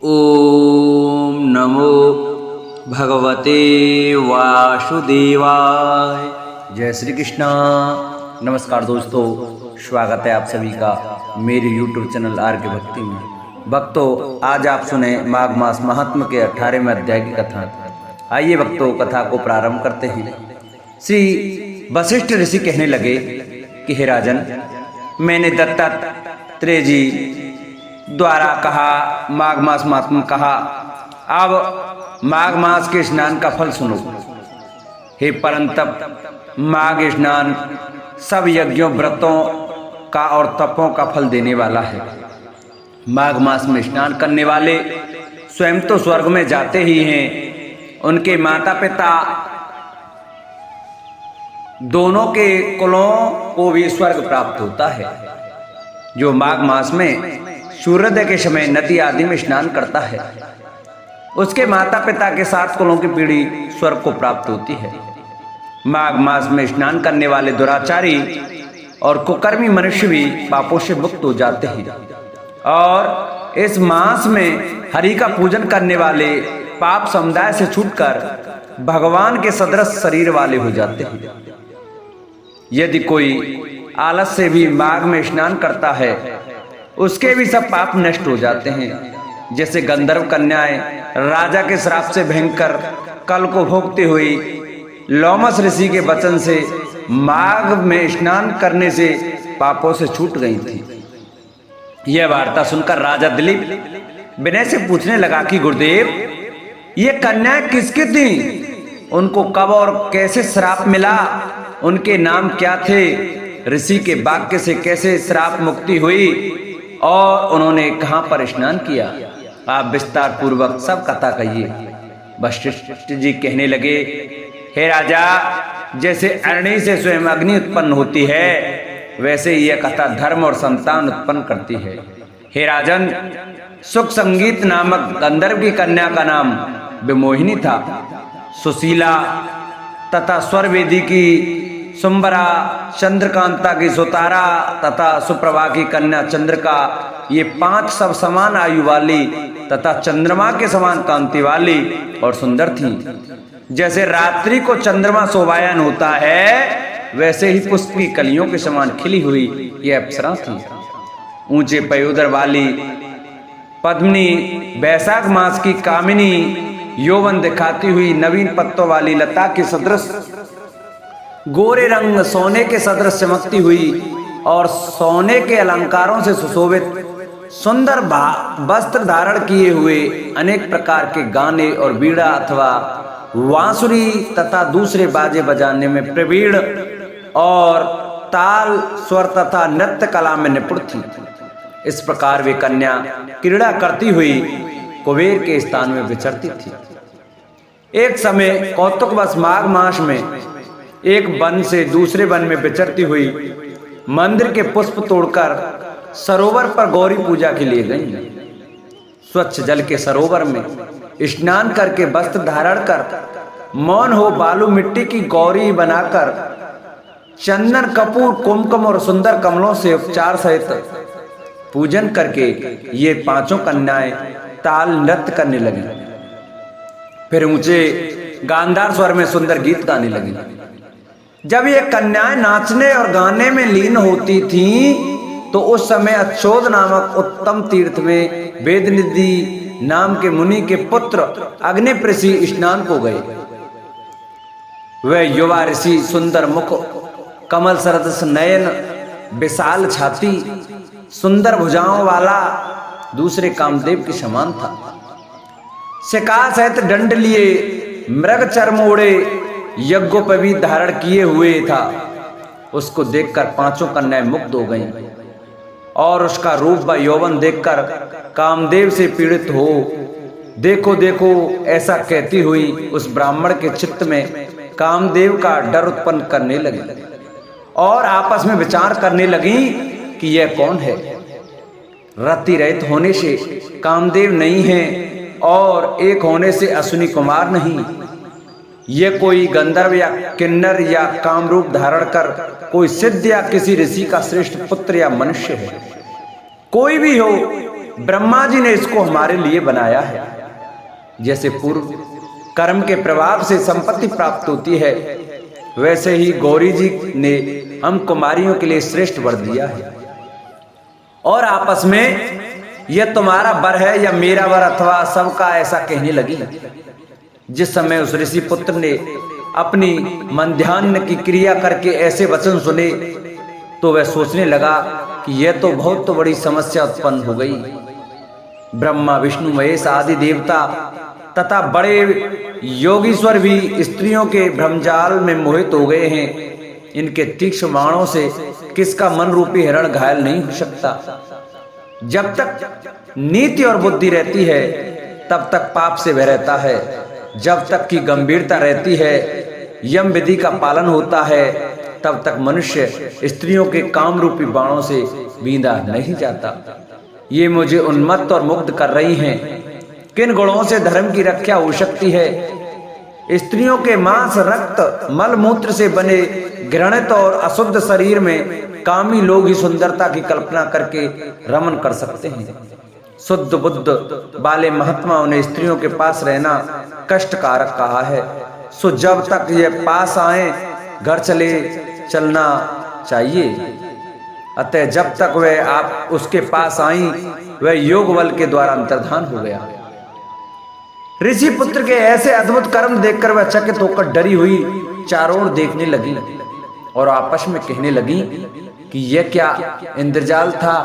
ओम नमो भगवते वासुदेवाय। जय श्री कृष्णा। नमस्कार दोस्तों, स्वागत है आप सभी का मेरे YouTube चैनल आर के भक्ति में। भक्तों, आज आप सुने माघ मास महात्म के 18वें अध्याय की कथा। आइए भक्तों, कथा को प्रारंभ करते हैं। श्री वशिष्ठ ऋषि कहने लगे कि हे राजन, मैंने दत्तात्रेय जी द्वारा कहा, माघ मास महात्म कहा, अब माघ मास के स्नान का फल सुनो। हे परंतप, माघ स्नान सब यज्ञों, व्रतों का और तपों का फल देने वाला है। माघ मास में स्नान करने वाले स्वयं तो स्वर्ग में जाते ही हैं, उनके माता पिता दोनों के कुलों को भी स्वर्ग प्राप्त होता है। जो माघ मास में सूर्योदय के समय नदी आदि में स्नान करता है, उसके माता पिता के 7 कुलों की पीढ़ी स्वर्ग को प्राप्त होती है। माघ मास में स्नान करने वाले दुराचारी और कुकर्मी मनुष्य भी पापों से मुक्त हो जाते हैं, और इस मास में हरि का पूजन करने वाले पाप समुदाय से छूटकर भगवान के सदृश शरीर वाले हो जाते हैं। यदि कोई आलस से भी माघ में स्नान करता है, उसके भी सब पाप नष्ट हो जाते हैं। जैसे गंधर्व कन्याएं राजा के श्राप से भयंकर कल को भोगते हुए लोमस ऋषि के वचन से माघ में स्नान करने से पापों से छूट गई थी। यह वार्ता सुनकर राजा दिलीप विनय से पूछने लगा कि गुरुदेव, ये कन्याएं किसकी थी? उनको कब और कैसे श्राप मिला? उनके नाम क्या थे? ऋषि के वाक्य से कैसे श्राप मुक्ति हुई और उन्होंने कहां पर स्नान किया? आप विस्तार पूर्वक सब कथा कहिए। वशिष्ठ जी कहने लगे, हे राजा, जैसे अग्नि से स्वयं अग्नि उत्पन्न होती है, वैसे यह कथा धर्म और संतान उत्पन्न करती है। हे राजन, सुख संगीत नामक गंधर्व की कन्या का नाम विमोहिनी था। सुशीला तथा स्वरवेदी की सुंबरा, चंद्रकांता की सुतारा तथा सुप्रभा की कन्या चंद्रिका, ये 5 सब समान आयु वाली तथा चंद्रमा के समान कांति वाली और सुंदर थी। जैसे रात्रि को चंद्रमा शोभायमान होता है, वैसे ही पुष्प की कलियों के समान खिली हुई ये अप्सरा थी। ऊंचे पयोदर वाली पद्मिनी, वैशाख मास की कामिनी, यौवन दिखाती हुई नवीन पत्तों वाली लता के सदृश, गोरे रंग सोने के सदृश चमकती हुई और सोने के अलंकारों से सुशोभित सुंदर वस्त्र धारण किए हुए, अनेक प्रकार के गाने और बीड़ा अथवा वांसुरी तथा दूसरे बाजे बजाने में प्रवीण और ताल, स्वर तथा नृत्य कला में निपुण थी। इस प्रकार वे कन्या क्रीड़ा करती हुई कुबेर के स्थान में विचरती थी। एक समय कौतुकवश माघ मास में एक वन से दूसरे वन में विचरती हुई मंदिर के पुष्प तोड़कर सरोवर पर गौरी पूजा के लिए गई। स्वच्छ जल के सरोवर में स्नान करके वस्त्र धारण कर, मौन हो बालू मिट्टी की गौरी बनाकर, चंदन कपूर कुमकुम और सुंदर कमलों से उपचार सहित पूजन करके ये 5 कन्याएं ताल नृत्य करने लगी। फिर ऊंचे गांधार स्वर में सुंदर गीत गाने लगी। जब ये कन्याएं नाचने और गाने में लीन होती थीं, तो उस समय अच्छोद नामक उत्तम तीर्थ में वेदनिधि नाम के मुनि के पुत्र अग्निपृषि स्नान को गए। वह युवा ऋषि सुंदर मुख, कमल सदृश नयन, विशाल छाती, सुंदर भुजाओं वाला दूसरे कामदेव के समान था। शिकार सहित दंड लिए, मृग चर्म ओढ़े, यज्ञोपवीत धारण किए हुए था। उसको देखकर 5 कन्याएं मुग्ध हो गईं और उसका रूप व यौवन देखकर कामदेव से पीड़ित हो, देखो देखो ऐसा कहती हुई उस ब्राह्मण के चित्त में कामदेव का डर उत्पन्न करने लगी और आपस में विचार करने लगी कि यह कौन है। रति रहित होने से कामदेव नहीं है और एक होने से अश्विनी कुमार नहीं। ये कोई गंधर्व या किन्नर या कामरूप धारण कर कोई सिद्ध या किसी ऋषि का श्रेष्ठ पुत्र या मनुष्य है। कोई भी हो, ब्रह्मा जी ने इसको हमारे लिए बनाया है। जैसे पूर्व कर्म के प्रभाव से संपत्ति प्राप्त होती है, वैसे ही गौरी जी ने हम कुमारियों के लिए श्रेष्ठ वर दिया है। और आपस में यह तुम्हारा वर है या मेरा वर अथवा सबका, ऐसा कहने लगी। जिस समय उस ऋषि पुत्र ने अपनी मंध्यान्ह की क्रिया करके ऐसे वचन सुने तो वह सोचने लगा कि यह तो बहुत बड़ी समस्या उत्पन्न हो गई। ब्रह्मा विष्णु महेश आदि देवता तथा बड़े योगीश्वर भी स्त्रियों के भ्रमजाल में मोहित हो गए हैं। इनके तीक्ष्ण बाणों से किसका मन रूपी हिरण घायल नहीं हो सकता। जब तक नीति और बुद्धि रहती है तब तक पाप से भय रहता है। जब तक की गंभीरता रहती है, यम विधि का पालन होता है, तब तक मनुष्य स्त्रियों के काम रूपी बाणों से बींधा नहीं जाता। ये मुझे उन्मत्त और मुग्ध कर रही हैं। किन गुणों से धर्म की रक्षा हो सकती है? स्त्रियों के मांस, रक्त, मल मूत्र से बने घृणित और अशुद्ध शरीर में कामी लोग ही सुंदरता की कल्पना करके रमन कर सकते हैं। शुद्ध बुद्ध वाले महात्माओं ने स्त्रियों के पास रहना कष्टकारक कहा है। सो जब तक ये पास आए घर चलना चाहिए। अतः जब तक वह आप उसके पास आई, वह योग बल के द्वारा अंतर्धान हो गया। ऋषि पुत्र के ऐसे अद्भुत कर्म देखकर वह चकित होकर डरी हुई चारों ओर देखने लगी और आपस में कहने लगी कि यह क्या इंद्रजाल था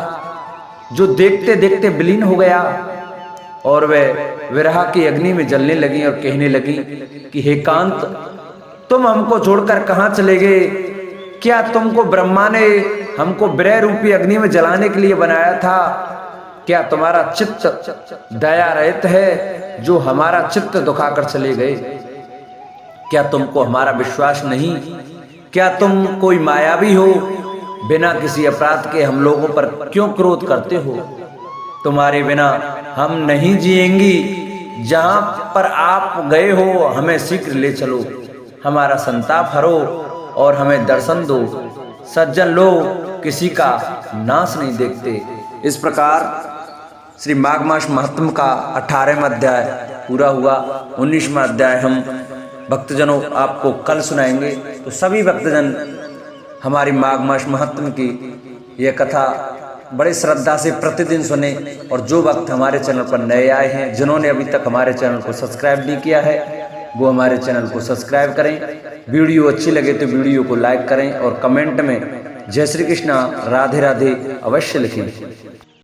जो देखते देखते विलीन हो गया। और वह विरह की अग्नि में जलने लगी और कहने लगी कि हे कांत, तुम हमको छोड़कर कहां चले गए? क्या तुमको ब्रह्मा ने हमको विरह रूपी अग्नि में जलाने के लिए बनाया था? क्या तुम्हारा चित्त दया रहित है जो हमारा चित्त दुखाकर चले गए? क्या तुमको हमारा विश्वास नहीं? क्या तुम कोई मायावी हो? बिना किसी अपराध के हम लोगों पर क्यों क्रोध करते हो? तुम्हारे बिना हम नहीं जिएंगी। जहां पर आप गए हो हमें शीघ्र ले चलो, हमारा संताप हरो और हमें दर्शन दो। सज्जन लोग किसी का नाश नहीं देखते। इस प्रकार श्री माघ मास महात्म का 18वां अध्याय पूरा हुआ। 19वां अध्याय हम भक्तजनों आपको कल सुनाएंगे। तो सभी भक्तजन हमारी माघ मास महात्म की यह कथा बड़े श्रद्धा से प्रतिदिन सुने। और जो भक्त हमारे चैनल पर नए आए हैं, जिन्होंने अभी तक हमारे चैनल को सब्सक्राइब नहीं किया है, वो हमारे चैनल को सब्सक्राइब करें। वीडियो अच्छी लगे तो वीडियो को लाइक करें और कमेंट में जय श्री कृष्णा, राधे राधे अवश्य लिखें।